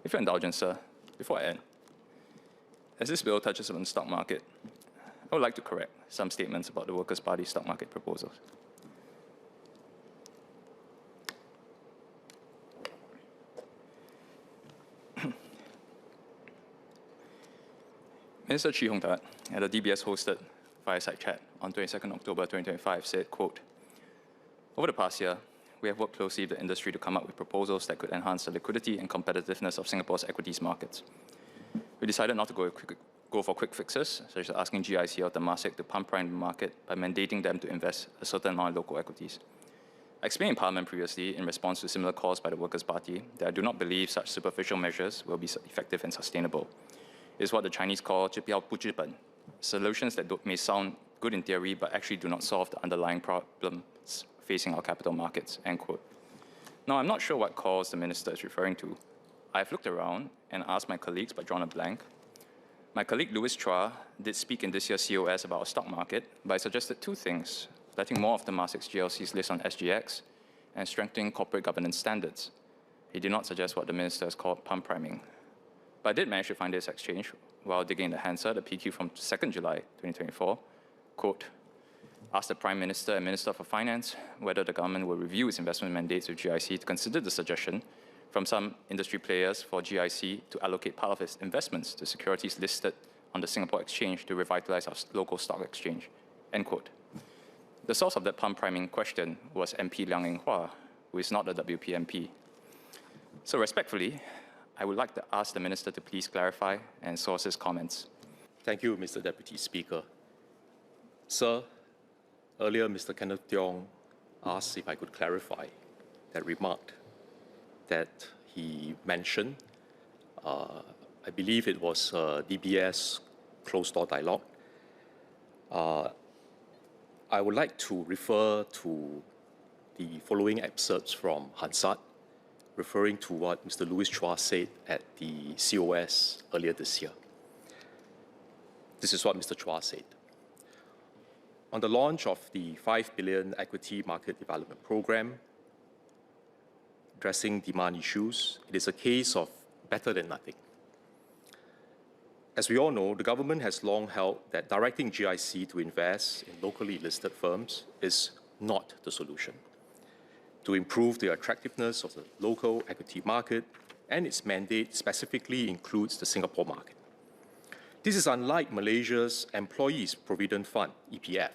With your indulgence, sir, before I end, as this bill touches on the stock market, I would like to correct some statements about the Workers' Party stock market proposals. Minister Chee Hong Tat at a DBS-hosted fireside chat on 22nd October 2025 said, quote, "Over the past year, we have worked closely with the industry to come up with proposals that could enhance the liquidity and competitiveness of Singapore's equities markets. We decided not to go for quick fixes, such as asking GIC or Temasek to pump prime the market by mandating them to invest a certain amount in local equities. I explained in Parliament previously, in response to similar calls by the Workers' Party, that I do not believe such superficial measures will be effective and sustainable. It is what the Chinese call 治标不治本, solutions that may sound good in theory but actually do not solve the underlying problems facing our capital markets," end quote. Now, I'm not sure what calls the minister is referring to. I've looked around and asked my colleagues but drawn a blank. My colleague Louis Chua did speak in this year's COS about our stock market, but I suggested two things: letting more of Temasek's GLCs list on SGX and strengthening corporate governance standards. He did not suggest what the minister has called pump priming. But I did manage to find this exchange while digging in the Hansard, the PQ from 2nd July 2024. Quote, "Asked the Prime Minister and Minister for Finance whether the government will review its investment mandates with GIC to consider the suggestion from some industry players for GIC to allocate part of its investments to securities listed on the Singapore Exchange to revitalize our local stock exchange," end quote. The source of that pump priming question was MP Liang Eng Hua, who is not the WP MP. So respectfully, I would like to ask the Minister to please clarify and source his comments. Thank you, Mr. Deputy Speaker. Sir, earlier Mr. Kenneth Tiong asked if I could clarify that remark that he mentioned. I believe it was DBS closed-door dialogue. I would like to refer to the following excerpts from Hansard, referring to what Mr. Louis Chua said at the COS earlier this year. This is what Mr. Chua said. On the launch of the 5 billion equity market development program, addressing demand issues, it is a case of better than nothing. As we all know, the government has long held that directing GIC to invest in locally listed firms is not the solution to improve the attractiveness of the local equity market, and its mandate specifically includes the Singapore market. This is unlike Malaysia's Employees Provident Fund, EPF,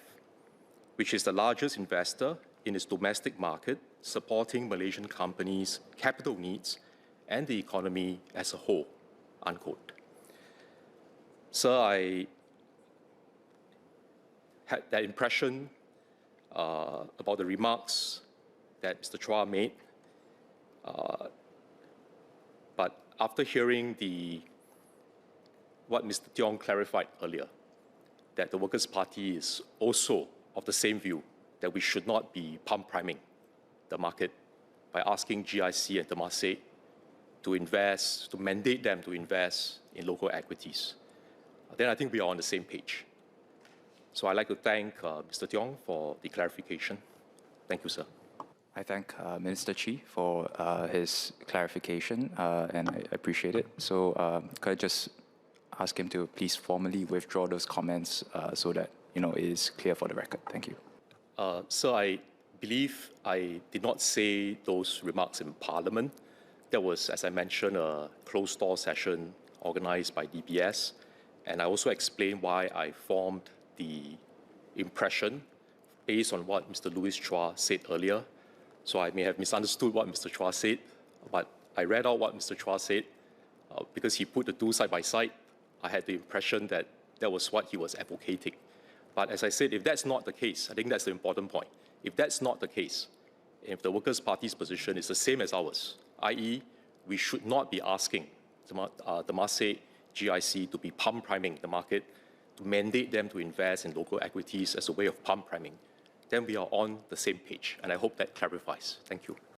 which is the largest investor in its domestic market, supporting Malaysian companies' capital needs and the economy as a whole, unquote. Sir, I had that impression about the remarks that Mr. Chua made, but after hearing what Mr. Tiong clarified earlier, that the Workers' Party is also of the same view that we should not be pump priming the market by asking GIC and Temasek to invest, to mandate them to invest in local equities, then I think we are on the same page. So I'd like to thank Mr. Tiong for the clarification. Thank you, sir. I thank Minister Chee for his clarification, and I appreciate it. So could I just ask him to please formally withdraw those comments so that it is clear for the record? Thank you. Sir, I believe I did not say those remarks in Parliament. That was, as I mentioned, a closed-door session organized by DBS, and I also explained why I formed the impression based on what Mr. Louis Chua said earlier. So I may have misunderstood what Mr. Chua said, but I read out what Mr. Chua said. Because he put the two side by side, I had the impression that that was what he was advocating. But as I said, if that's not the case, I think that's the important point. If that's not the case, if the Workers' Party's position is the same as ours, i.e., we should not be asking Temasek, GIC to be pump priming the market, to mandate them to invest in local equities as a way of pump priming, then we are on the same page. And I hope that clarifies. Thank you.